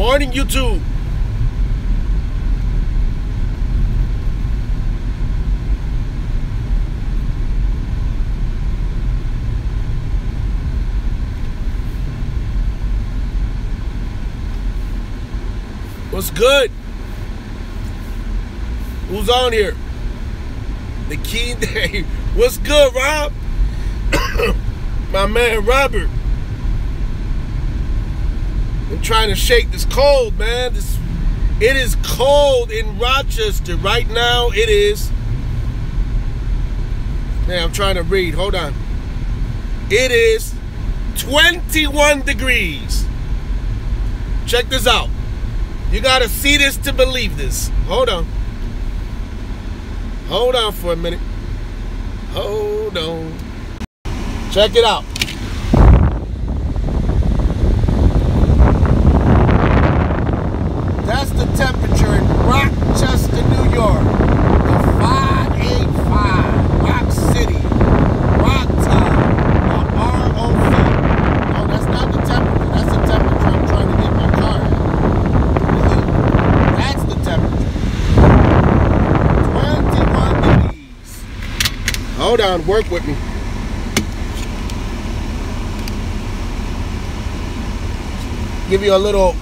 Morning, YouTube. What's good? Who's on here? The Key Day. What's good, Rob? My man Robert. I'm trying to shake this cold, man. It is cold in Rochester right now. It is. Man, I'm trying to read. Hold on. It is 21 degrees. Check this out. You gotta see this to believe this. Hold on. Hold on for a minute. Hold on. Check it out. That's the temperature in Rochester, New York. The 585. Rock City. Rock Town. The ROV. No, that's not the temperature. That's the temperature I'm trying to get my car at. That's the temperature. 21 degrees. Hold on, work with me. Give you a little,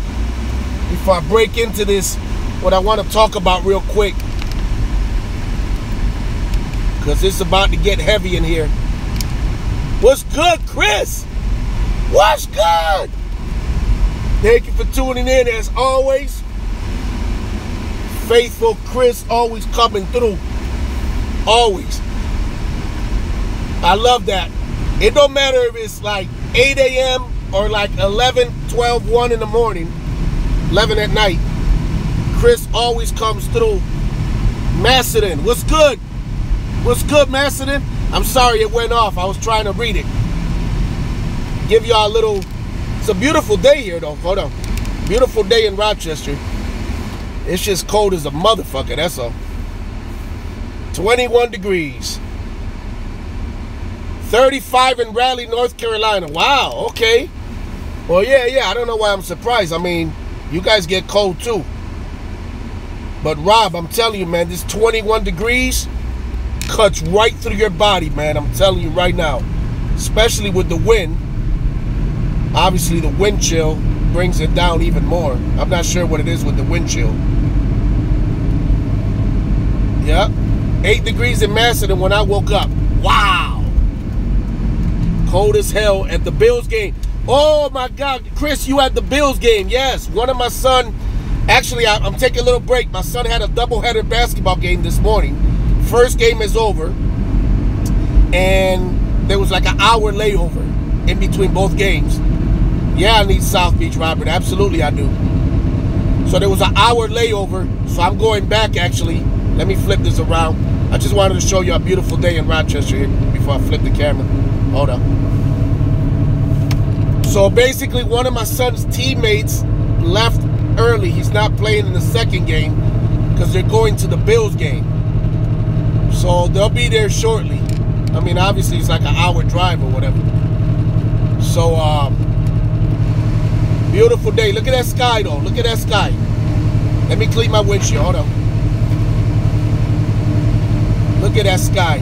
before I break into this, what I want to talk about real quick. Because it's about to get heavy in here. What's good, Chris? What's good? Thank you for tuning in as always. Faithful Chris, always coming through. Always. I love that. It don't matter if it's like 8 a.m. or like 11, 12, 1 in the morning, 11 at night. Chris always comes through. Macedon, what's good? What's good, Macedon? I'm sorry it went off. I was trying to read it. Give y'all a little, it's a beautiful day here though. Hold on. Beautiful day in Rochester. It's just cold as a motherfucker, that's all. 21 degrees. 35 in Raleigh, North Carolina. Wow, okay. Well, yeah, I don't know why I'm surprised. I mean, you guys get cold too. But Rob, I'm telling you, man, this 21 degrees cuts right through your body, man. I'm telling you right now. Especially with the wind. Obviously, the wind chill brings it down even more. I'm not sure what it is with the wind chill. Yeah. 8 degrees in Macedon when I woke up. Wow. Cold as hell at the Bills game. Oh my God, Chris, you at the Bills game? Yes, one of my son. Actually, I'm taking a little break. My son had a doubleheader basketball game this morning. First game is over, and there was like an hour layover in between both games. Yeah, I need South Beach, Robert. Absolutely, I do. So there was an hour layover. So I'm going back. Actually, let me flip this around. I just wanted to show you a beautiful day in Rochester here before I flip the camera. Hold up. So basically, one of my son's teammates left early. He's not playing in the second game because they're going to the Bills game. So they'll be there shortly. I mean, obviously, it's like an hour drive or whatever. So, beautiful day. Look at that sky, though. Look at that sky. Let me clean my windshield. Hold on. Look at that sky.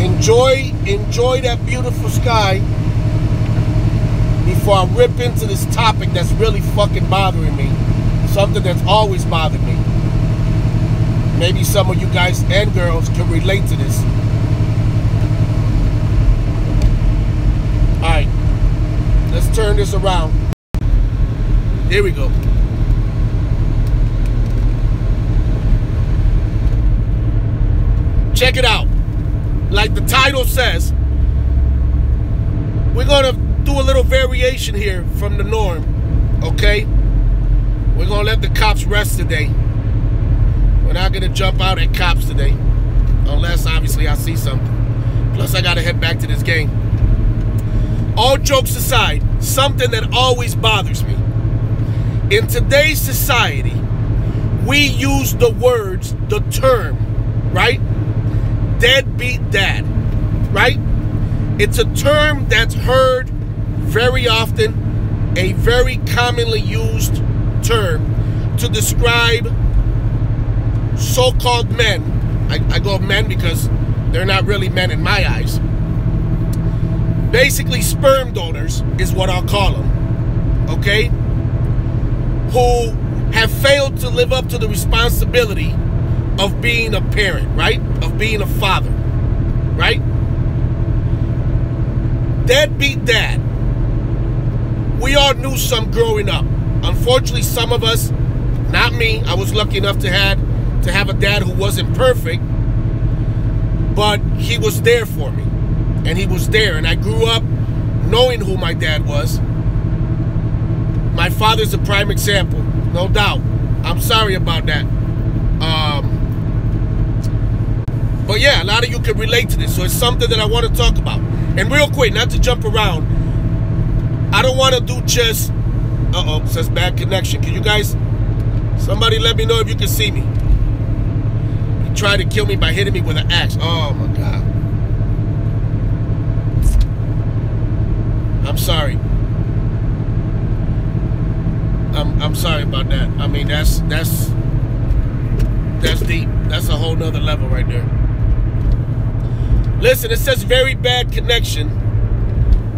Enjoy that beautiful sky before I rip into this topic that's really fucking bothering me. Something that's always bothered me. Maybe some of you guys and girls can relate to this. Alright. Let's turn this around. Here we go. Check it out. Like the title says, we're going to do a little variation here from the norm, okay? We're going to let the cops rest today. We're not going to jump out at cops today, unless obviously I see something. Plus I got to head back to this game. All jokes aside, something that always bothers me. In today's society, we use the words, the term, right? Deadbeat dad, right? It's a term that's heard very often a very commonly used term to describe so-called men. I go men because they're not really men in my eyes. Basically, sperm donors is what I'll call them, okay? Who have failed to live up to the responsibility of being a parent, right? Of being a father, right? Deadbeat dad. We all knew some growing up. Unfortunately, some of us, not me, I was lucky enough to have a dad who wasn't perfect, but he was there for me. And he was there. And I grew up knowing who my dad was. My father's a prime example, no doubt. I'm sorry about that. But yeah, a lot of you can relate to this. So it's something that I want to talk about. And real quick, not to jump around, I don't want to do just... Uh-oh, it says bad connection. Can you guys... Somebody let me know if you can see me. He tried to kill me by hitting me with an axe. Oh, my God. I'm sorry. I'm sorry about that. I mean, that's deep. That's a whole nother level right there. Listen, it says very bad connection.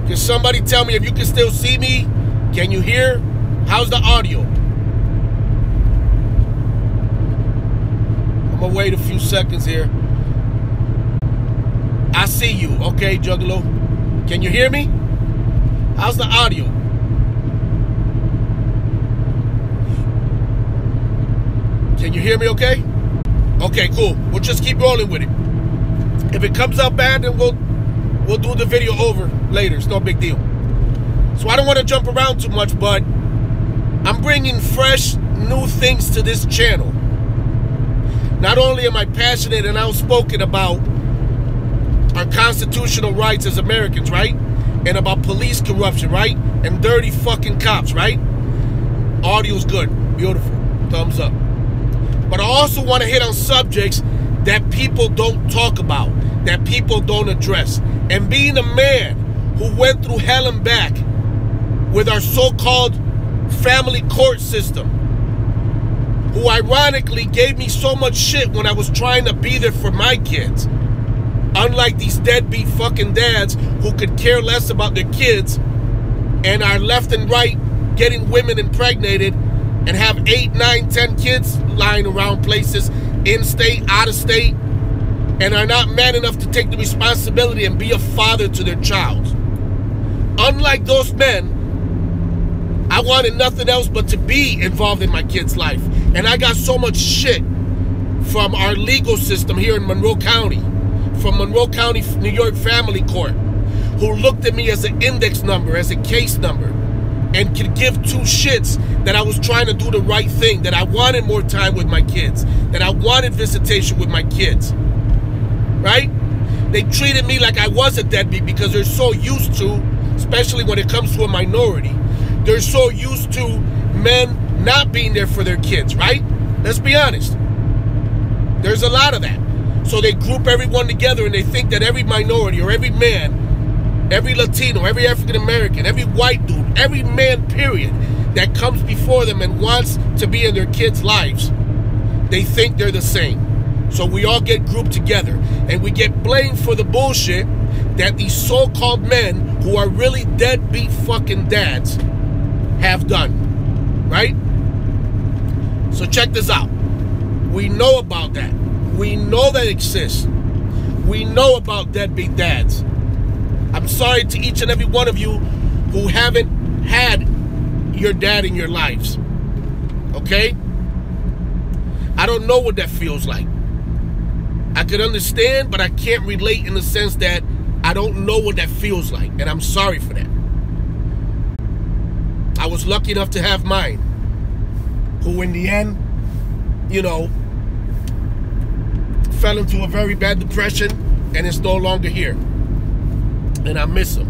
Can somebody tell me if you can still see me? Can you hear? How's the audio? I'm gonna wait a few seconds here. I see you. Okay, Juggalo. Can you hear me? How's the audio? Can you hear me okay? Okay, cool. We'll just keep rolling with it. If it comes out bad, then we'll do the video over later. It's no big deal. So I don't want to jump around too much, but I'm bringing fresh, new things to this channel. Not only am I passionate and outspoken about our constitutional rights as Americans, right? And about police corruption, right? And dirty fucking cops, right? Audio's good. Beautiful. Thumbs up. But I also want to hit on subjects that people don't talk about, that people don't address. And being a man who went through hell and back with our so-called family court system, who ironically gave me so much shit when I was trying to be there for my kids. Unlike these deadbeat fucking dads who could care less about their kids and are left and right getting women impregnated and have 8, 9, 10 kids lying around places, in state, out of state, and are not man enough to take the responsibility and be a father to their child. Unlike those men, I wanted nothing else but to be involved in my kid's life. And I got so much shit from our legal system here in Monroe County, from Monroe County, New York Family Court, who looked at me as an index number, as a case number, and could give two shits that I was trying to do the right thing, that I wanted more time with my kids, that I wanted visitation with my kids, right? They treated me like I was a deadbeat because they're so used to, especially when it comes to a minority, they're so used to men not being there for their kids, right? Let's be honest. There's a lot of that. So they group everyone together and they think that every minority or every man, every Latino, every African American, every white dude, every man, period, that comes before them and wants to be in their kids' lives, they think they're the same. So we all get grouped together and we get blamed for the bullshit that these so-called men who are really deadbeat fucking dads have done, right? So check this out. We know about that. We know that exists. We know about deadbeat dads. I'm sorry to each and every one of you who haven't had your dad in your lives. Okay? I don't know what that feels like. I could understand, but I can't relate in the sense that I don't know what that feels like. And I'm sorry for that. I was lucky enough to have mine, who in the end, you know, fell into a very bad depression and is no longer here. And I miss him.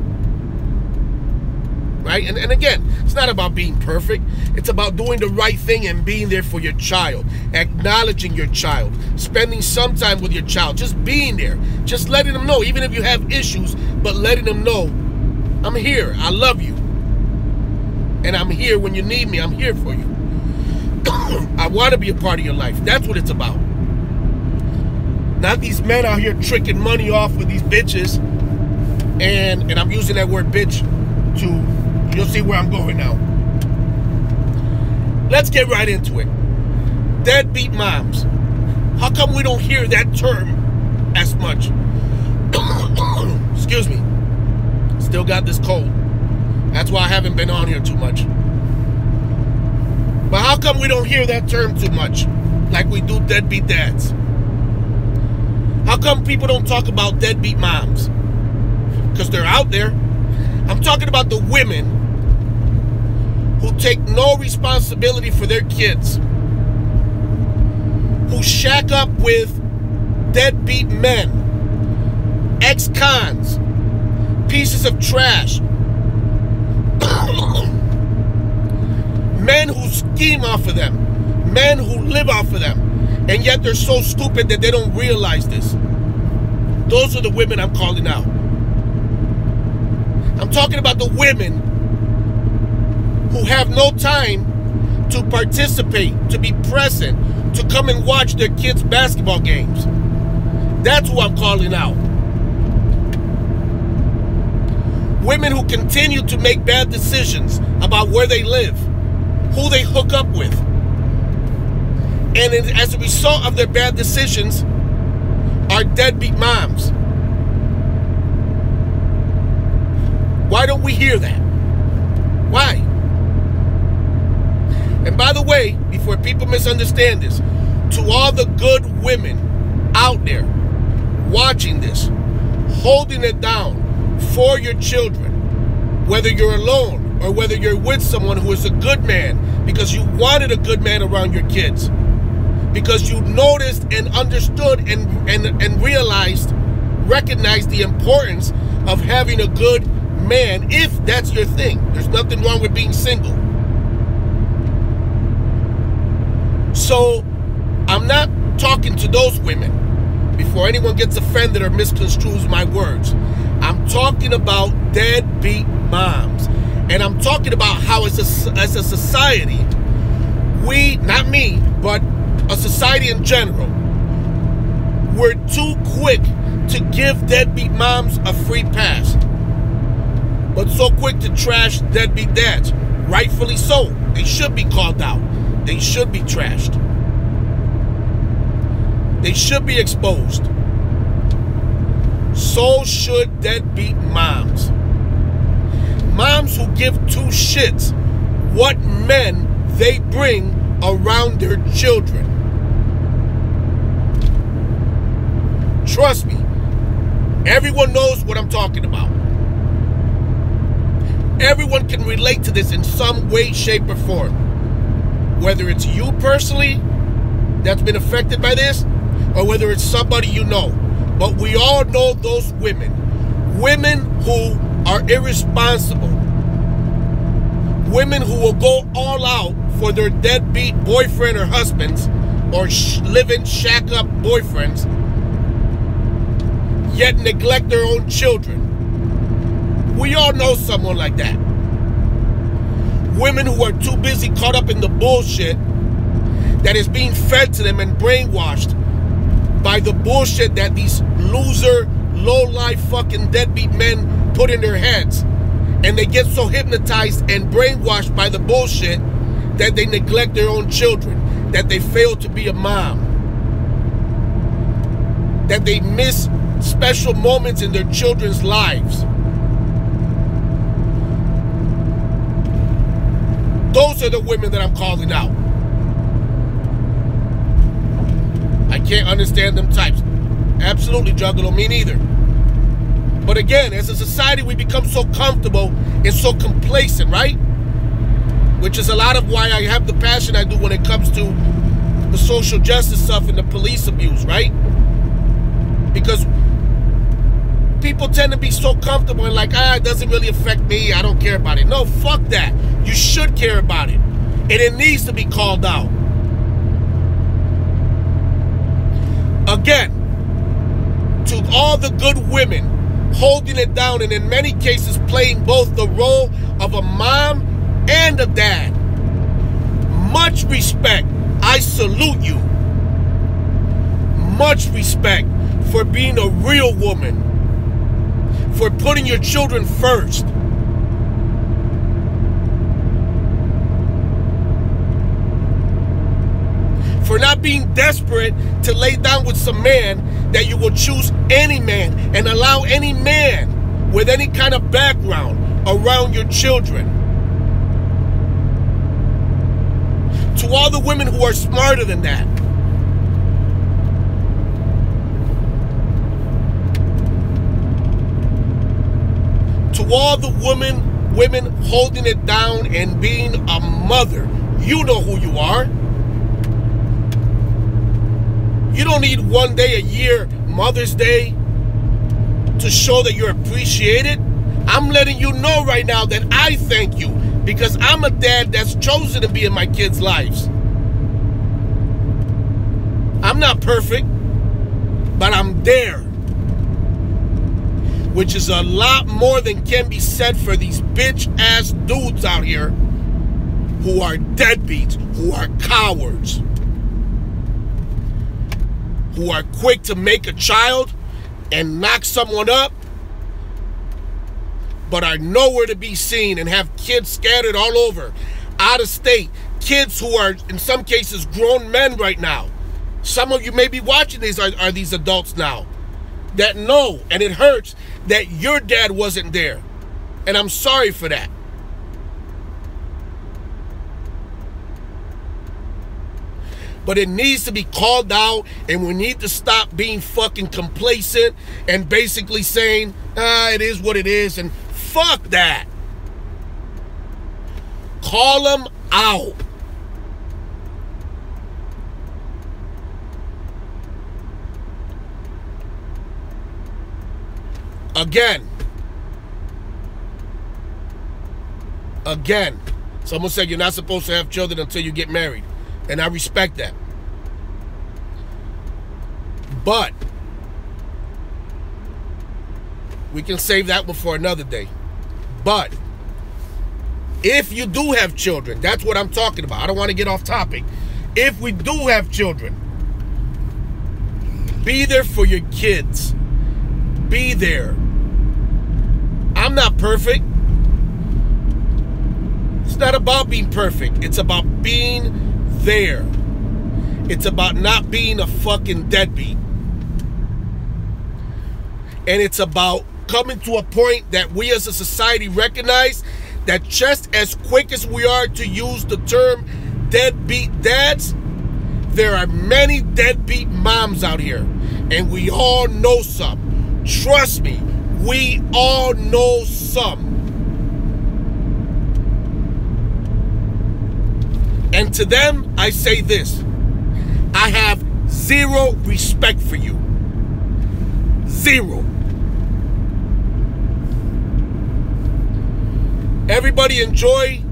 Right? And again, it's not about being perfect. It's about doing the right thing and being there for your child. Acknowledging your child. Spending some time with your child. Just being there. Just letting them know, even if you have issues, but letting them know, I'm here. I love you. And I'm here when you need me. I'm here for you. I want to be a part of your life. That's what it's about. Not these men out here tricking money off with these bitches. And I'm using that word bitch to, you'll see where I'm going now. Let's get right into it. Deadbeat moms. How come we don't hear that term as much? Excuse me. Still got this cold. That's why I haven't been on here too much. But how come we don't hear that term too much? Like we do deadbeat dads. How come people don't talk about deadbeat moms? Because they're out there. I'm talking about the women who take no responsibility for their kids. Who shack up with deadbeat men. Ex-cons. Pieces of trash. Men who scheme off of them. Men who live off of them. And yet they're so stupid that they don't realize this. Those are the women I'm calling out. I'm talking about the women who have no time to participate, to be present, to come and watch their kids' basketball games. That's who I'm calling out. Women who continue to make bad decisions about where they live, who they hook up with. And as a result of their bad decisions, are deadbeat moms. Why don't we hear that? Why? And by the way, before people misunderstand this, to all the good women out there watching this, holding it down for your children, whether you're alone or whether you're with someone who is a good man because you wanted a good man around your kids, because you noticed and understood and recognized the importance of having a good man, if that's your thing. There's nothing wrong with being single. So I'm not talking to those women before anyone gets offended or misconstrues my words. I'm talking about deadbeat moms. And I'm talking about how as a society, we, not me, but a society in general, we're too quick to give deadbeat moms a free pass, but so quick to trash deadbeat dads. Rightfully so. They should be called out. They should be trashed. They should be exposed. So should deadbeat moms. Moms who give two shits what men they bring around their children. Trust me, everyone knows what I'm talking about. Everyone can relate to this in some way, shape, or form. Whether it's you personally that's been affected by this, or whether it's somebody you know. But we all know those women. Women who are irresponsible. Women who will go all out for their deadbeat boyfriend or husbands, or live-in shack-up boyfriends, yet neglect their own children. We all know someone like that. Women who are too busy caught up in the bullshit that is being fed to them and brainwashed by the bullshit that these loser, low-life fucking deadbeat men put in their heads. And they get so hypnotized and brainwashed by the bullshit that they neglect their own children, that they fail to be a mom, that they miss special moments in their children's lives. Those are the women that I'm calling out. I can't understand them types. Absolutely, Juggalo, me neither. But again, as a society, we become so comfortable and so complacent, right? Which is a lot of why I have the passion I do when it comes to the social justice stuff and the police abuse, right? Because people tend to be so comfortable and like, it doesn't really affect me, I don't care about it. No, fuck that. You should care about it. And it needs to be called out. Again, to all the good women holding it down and in many cases playing both the role of a mom and a dad. Much respect. I salute you. Much respect for being a real woman, for putting your children first. For not being desperate to lay down with some man that you will choose any man and allow any man with any kind of background around your children. To all the women who are smarter than that, to all the women holding it down and being a mother, you know who you are. You don't need one day a year, Mother's Day, to show that you're appreciated. I'm letting you know right now that I thank you, because I'm a dad that's chosen to be in my kids' lives. I'm not perfect, but I'm there. Which is a lot more than can be said for these bitch-ass dudes out here who are deadbeats, who are cowards, who are quick to make a child and knock someone up, but are nowhere to be seen and have kids scattered all over, out of state. Kids who are, in some cases, grown men right now. Some of you may be watching these, are these adults now that know, and it hurts, that your dad wasn't there. And I'm sorry for that. But it needs to be called out, and we need to stop being fucking complacent and basically saying, it is what it is, and fuck that. Call them out. Again, someone said you're not supposed to have children until you get married. And I respect that. But we can save that one for another day. But if you do have children, that's what I'm talking about. I don't want to get off topic. If we do have children, be there for your kids. Be there. I'm not perfect. It's not about being perfect. It's about being there. It's about not being a fucking deadbeat. And it's about coming to a point that we as a society recognize that just as quick as we are to use the term deadbeat dads, there are many deadbeat moms out here. And we all know some. Trust me, we all know some. And to them, I say this. I have zero respect for you. Zero. Everybody enjoy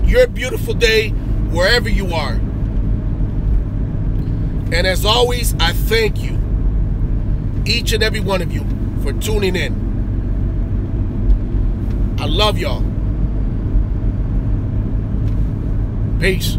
your beautiful day wherever you are. And as always, I thank you, each and every one of you, for tuning in. I love y'all. Peace.